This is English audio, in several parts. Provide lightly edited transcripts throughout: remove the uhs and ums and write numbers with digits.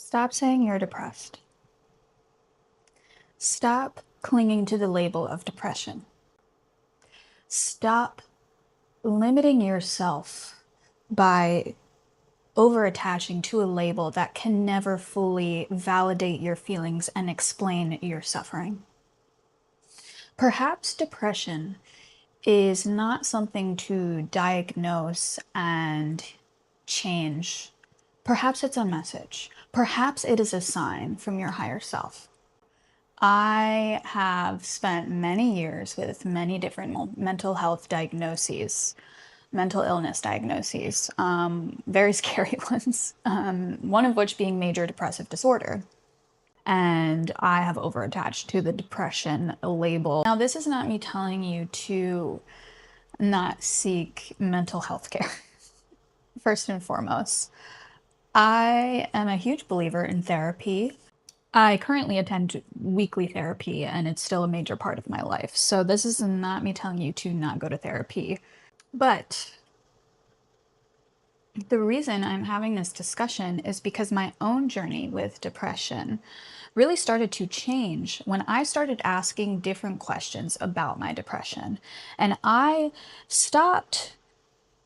Stop saying you're depressed. Stop clinging to the label of depression. Stop limiting yourself by over-attaching to a label that can never fully validate your feelings and explain your suffering. Perhaps depression is not something to diagnose and change. Perhaps it's a message. Perhaps it is a sign from your higher self. I have spent many years with many different mental health diagnoses, mental illness diagnoses, very scary ones, one of which being major depressive disorder. And I have overattached to the depression label. Now, this is not me telling you to not seek mental health care, first and foremost. I am a huge believer in therapy. I currently attend weekly therapy and it's still a major part of my life. So this is not me telling you to not go to therapy. But the reason I'm having this discussion is because my own journey with depression really started to change when I started asking different questions about my depression. And I stopped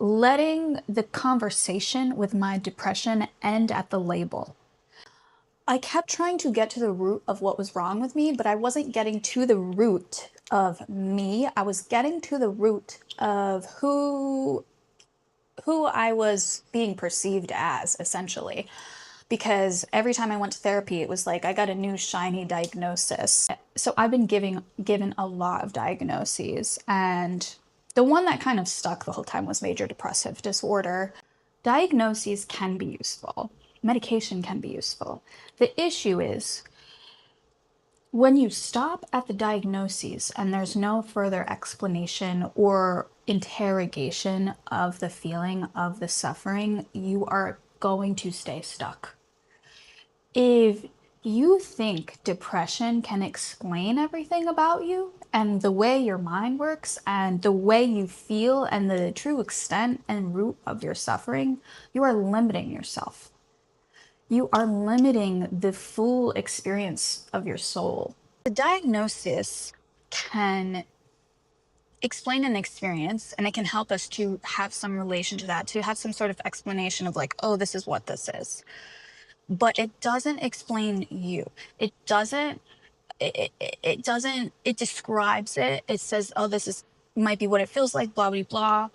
letting the conversation with my depression end at the label. I kept trying to get to the root of what was wrong with me, but I wasn't getting to the root of me. I was getting to the root of who I was being perceived as, essentially. Because every time I went to therapy, it was like I got a new shiny diagnosis. So I've been given a lot of diagnoses, and the one that kind of stuck the whole time was major depressive disorder. Diagnoses can be useful. Medication can be useful. The issue is when you stop at the diagnoses and there's no further explanation or interrogation of the feeling of the suffering, you are going to stay stuck. If you think depression can explain everything about you and the way your mind works and the way you feel and the true extent and root of your suffering, you are limiting yourself. You are limiting the full experience of your soul. The diagnosis can explain an experience and it can help us to have some relation to that, to have some sort of explanation of like, oh, this is what this is. But it doesn't explain you. It doesn't, it doesn't, it describes it. It says, oh, this is, might be what it feels like, blah, blah, blah.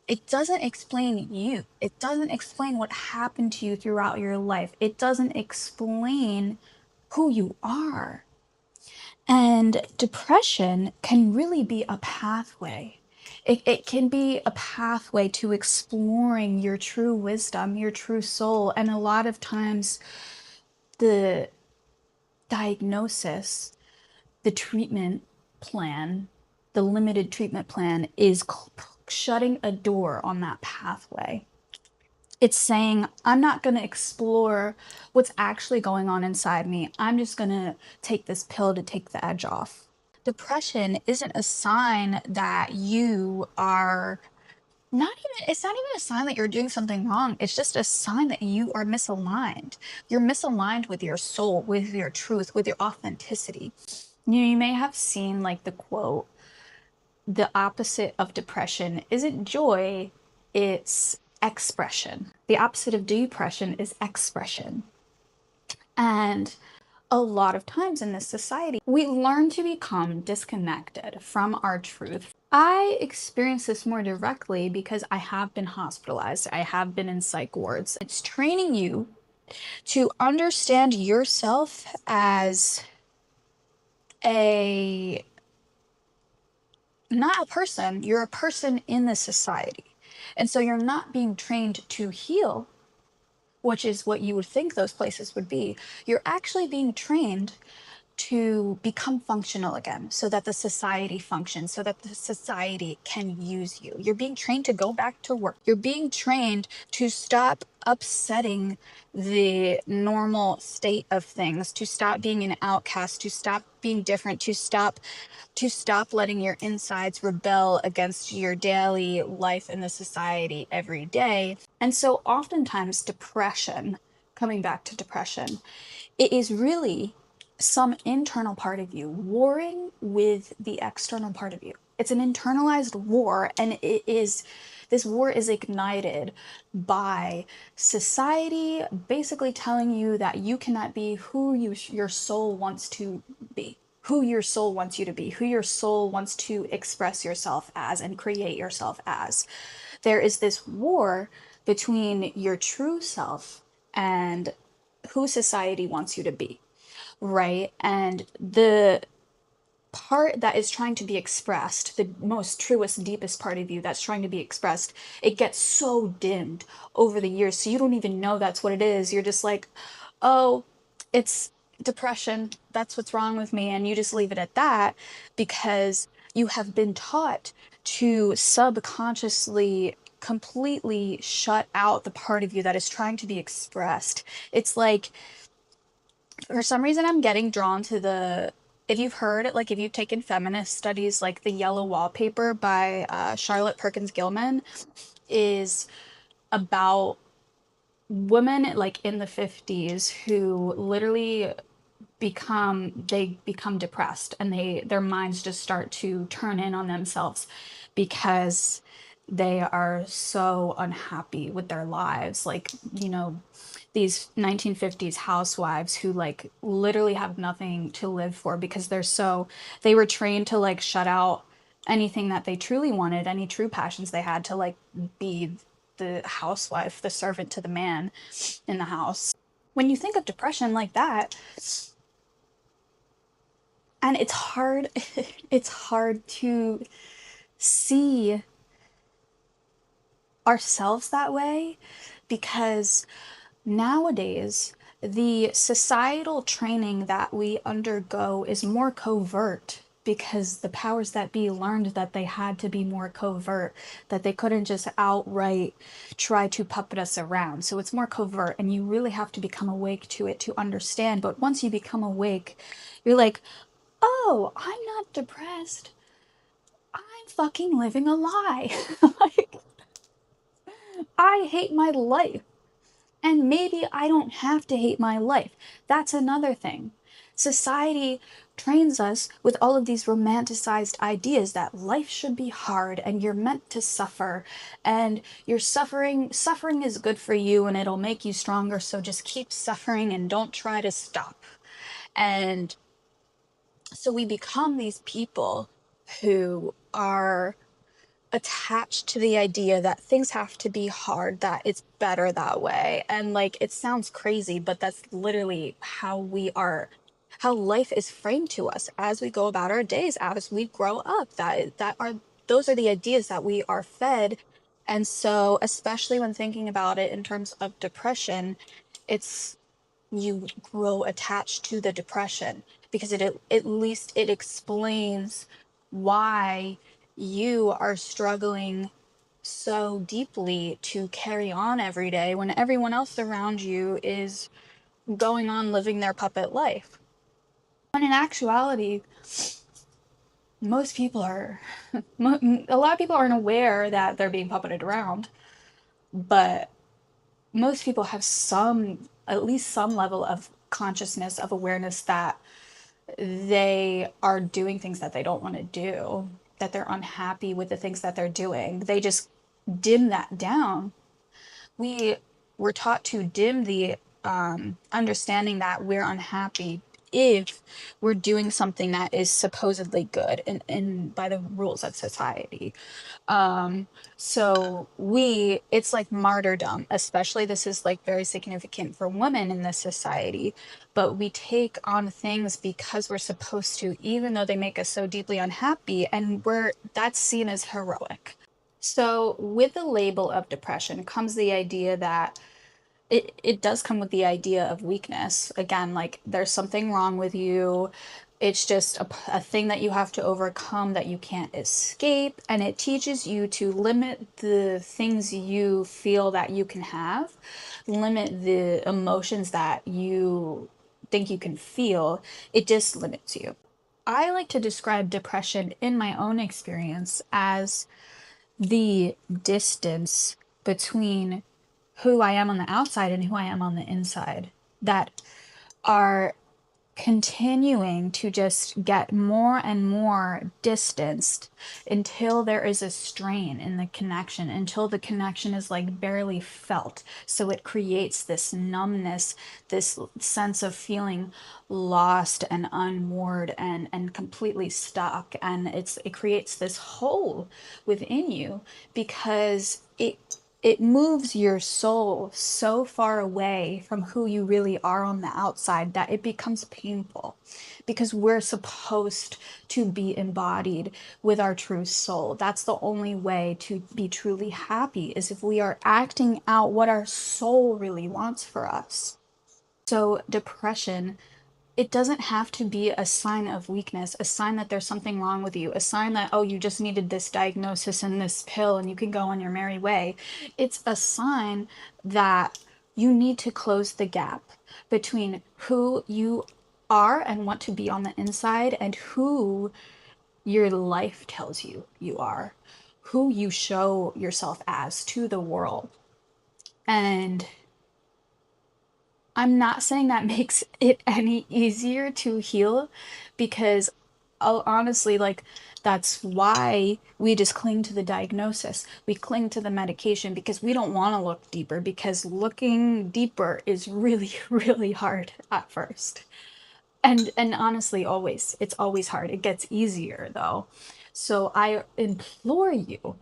It doesn't explain you. It doesn't explain what happened to you throughout your life. It doesn't explain who you are. And depression can really be a pathway. It can be a pathway to exploring your true wisdom, your true soul. And a lot of times, the diagnosis, the treatment plan, the limited treatment plan is shutting a door on that pathway. It's saying, I'm not going to explore what's actually going on inside me. I'm just going to take this pill to take the edge off. Depression isn't a sign that you are it's not even a sign that you're doing something wrong. It's just a sign that you are misaligned. You're misaligned with your soul, with your truth, with your authenticity. You may have seen like the quote, the opposite of depression isn't joy, it's expression. The opposite of depression is expression. And a lot of times in this society, we learn to become disconnected from our truth. I experience this more directly because I have been hospitalized. I have been in psych wards. It's training you to understand yourself as not a person, you're a person in the society. And so you're not being trained to heal, which is what you would think those places would be. You're actually being trained to become functional again so that the society functions, so that the society can use you. You're being trained to go back to work. You're being trained to stop upsetting the normal state of things, to stop being an outcast, to stop being different, to stop letting your insides rebel against your daily life in the society every day. And so oftentimes depression coming back to depression, it is really some internal part of you warring with the external part of you. It's an internalized war, and this war is ignited by society basically telling you that you cannot be who your soul wants to be, who your soul wants you to be, who your soul wants to express yourself as and create yourself as. There is this war between your true self and who society wants you to be, right? And the part that is trying to be expressed, the most truest, deepest part of you that's trying to be expressed, it gets so dimmed over the years. So you don't even know that's what it is. You're just like, oh, it's depression. That's what's wrong with me. And you just leave it at that because you have been taught to subconsciously completely shut out the part of you that is trying to be expressed. It's like, for some reason, I'm getting drawn to the, if you've heard, like if you've taken feminist studies, like The Yellow Wallpaper by Charlotte Perkins Gilman is about women like in the 50s who literally become depressed, and their minds just start to turn in on themselves because they are so unhappy with their lives, like, these 1950s housewives who like literally have nothing to live for because they were trained to like shut out anything that they truly wanted, any true passions they had, to like be the housewife, the servant to the man in the house. When you think of depression like that, and it's hard it's hard to see ourselves that way because nowadays the societal training that we undergo is more covert because the powers that be learned that they had to be more covert, that they couldn't just outright try to puppet us around. So it's more covert, and you really have to become awake to it to understand. But once you become awake, you're like, oh, I'm not depressed. I'm fucking living a lie. Like, I hate my life. And maybe I don't have to hate my life. That's another thing. Society trains us with all of these romanticized ideas that life should be hard and you're meant to suffer, and you're suffering is good for you and it'll make you stronger, so just keep suffering and don't try to stop. And so we become these people who are attached to the idea that things have to be hard, that it's better that way. And like, it sounds crazy, but that's literally how life is framed to us as we go about our days, as we grow up. Those are the ideas that we are fed. And so, especially when thinking about it in terms of depression, it's you grow attached to the depression because at least it explains why you are struggling so deeply to carry on every day when everyone else around you is going on living their puppet life. When in actuality, most people are, a lot of people aren't aware that they're being puppeted around, but most people have at least some level of consciousness, of awareness that they are doing things that they don't want to do, that they're unhappy with the things that they're doing. They just dim that down. We were taught to dim the understanding that we're unhappy if we're doing something that is supposedly good and by the rules of society. Um, it's like martyrdom, especially this is like very significant for women in this society, but we take on things because we're supposed to, even though they make us so deeply unhappy, and that's seen as heroic. So with the label of depression comes the idea that it does come with the idea of weakness. Again, like there's something wrong with you. It's just a thing that you have to overcome, that you can't escape. And it teaches you to limit the things you feel that you can have, limit the emotions that you think you can feel. It just limits you. I like to describe depression in my own experience as the distance between who I am on the outside and who I am on the inside that are continuing to just get more and more distanced until there is a strain in the connection, until the connection is like barely felt. So it creates this numbness, this sense of feeling lost and unmoored and completely stuck. And it creates this hole within you because it moves your soul so far away from who you really are on the outside that it becomes painful because we're supposed to be embodied with our true soul. That's the only way to be truly happy is if we are acting out what our soul really wants for us. So depression, it doesn't have to be a sign of weakness, a sign that there's something wrong with you, a sign that, oh, you just needed this diagnosis and this pill and you can go on your merry way. It's a sign that you need to close the gap between who you are and want to be on the inside and who your life tells you you are, who you show yourself as to the world. And I'm not saying that makes it any easier to heal because honestly, like, that's why we just cling to the diagnosis. We cling to the medication because we don't want to look deeper because looking deeper is really, really hard at first. And honestly, always, it's always hard. It gets easier though. So I implore you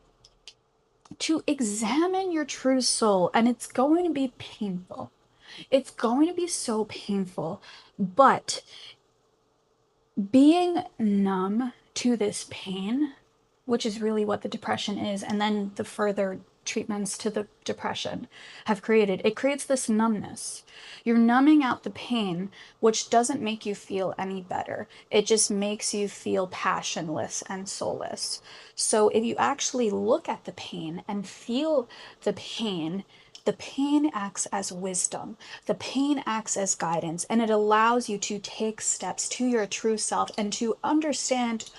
to examine your true soul, and it's going to be painful. It's going to be so painful, but being numb to this pain, which is really what the depression is, and then the further treatments to the depression have created, it creates this numbness. You're numbing out the pain, which doesn't make you feel any better. It just makes you feel passionless and soulless. So if you actually look at the pain and feel the pain acts as wisdom. The pain acts as guidance, and it allows you to take steps to your true self and to understand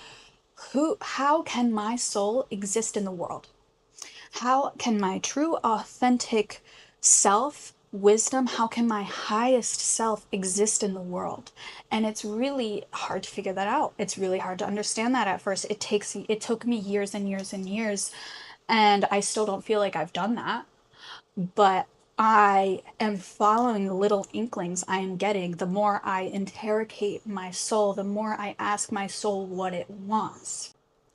how can my soul exist in the world? How can my true authentic self, wisdom, how can my highest self exist in the world? And it's really hard to figure that out. It's really hard to understand that at first. It took me years and years and years, and I still don't feel like I've done that, but I am following the little inklings I am getting. The more I interrogate my soul, the more I ask my soul what it wants.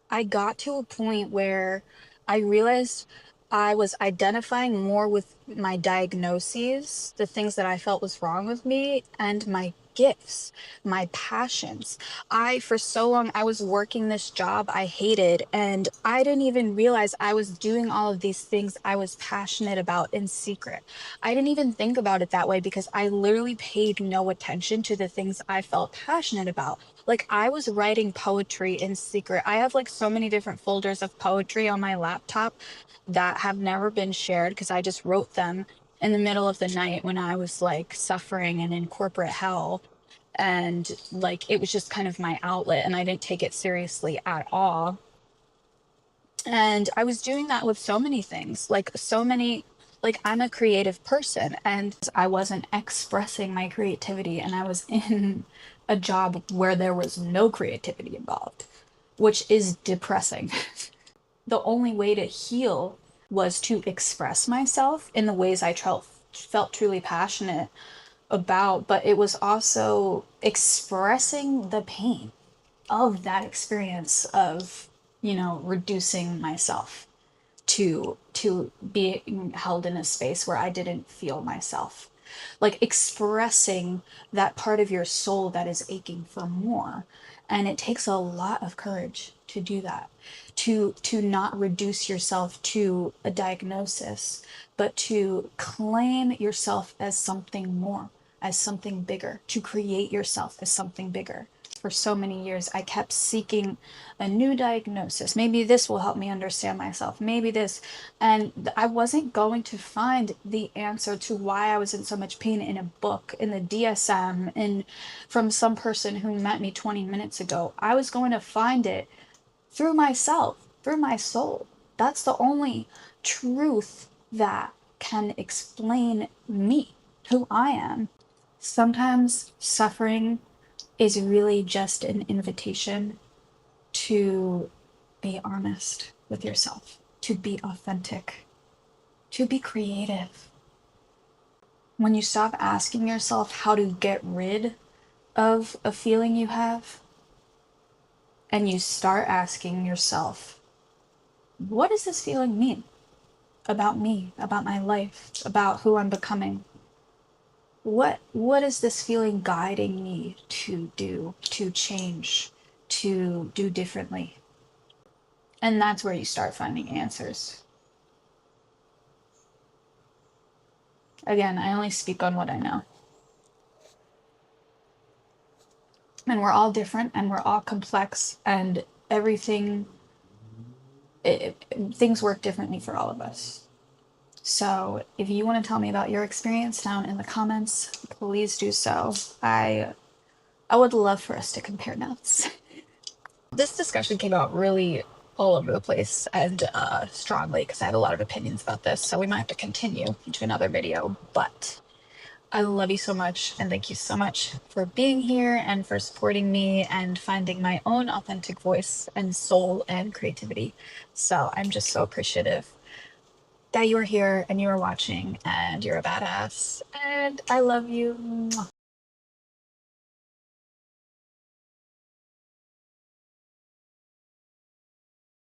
I got to a point where I realized I was identifying more with my diagnoses, the things that I felt was wrong with me, and my gifts, my passions. For so long, I was working this job I hated, and I didn't even realize I was doing all of these things I was passionate about in secret. I didn't even think about it that way because I literally paid no attention to the things I felt passionate about. Like, I was writing poetry in secret. I have like so many different folders of poetry on my laptop that have never been shared because I just wrote them in the middle of the night when I was like suffering and in corporate hell. And like it was just kind of my outlet, and I didn't take it seriously at all. And I was doing that with so many things, like so many, like I'm a creative person and I wasn't expressing my creativity, and I was in a job where there was no creativity involved, which is depressing. The only way to heal was to express myself in the ways I felt truly passionate about, but it was also expressing the pain of that experience of, reducing myself to being held in a space where I didn't feel myself. Like expressing that part of your soul that is aching for more. And it takes a lot of courage to do that. To not reduce yourself to a diagnosis, but to claim yourself as something more, as something bigger, to create yourself as something bigger. For so many years, I kept seeking a new diagnosis. Maybe this will help me understand myself. Maybe this. And I wasn't going to find the answer to why I was in so much pain in a book, in the DSM, in from some person who met me 20 minutes ago. I was going to find it through myself, through my soul. That's the only truth that can explain me, who I am. Sometimes suffering is really just an invitation to be honest with yourself, to be authentic, to be creative. When you stop asking yourself how to get rid of a feeling you have, and you start asking yourself, what does this feeling mean about me, about my life, about who I'm becoming? What is this feeling guiding me to do, to change, to do differently? And that's where you start finding answers. Again, I only speak on what I know. And we're all different and we're all complex, and everything, things work differently for all of us. So if you want to tell me about your experience down in the comments, please do so. I would love for us to compare notes. This discussion came out really all over the place and strongly because I had a lot of opinions about this, so we might have to continue into another video, but I love you so much and thank you so much for being here and for supporting me and finding my own authentic voice and soul and creativity. So I'm just so appreciative that you are here and you are watching and you're a badass and I love you.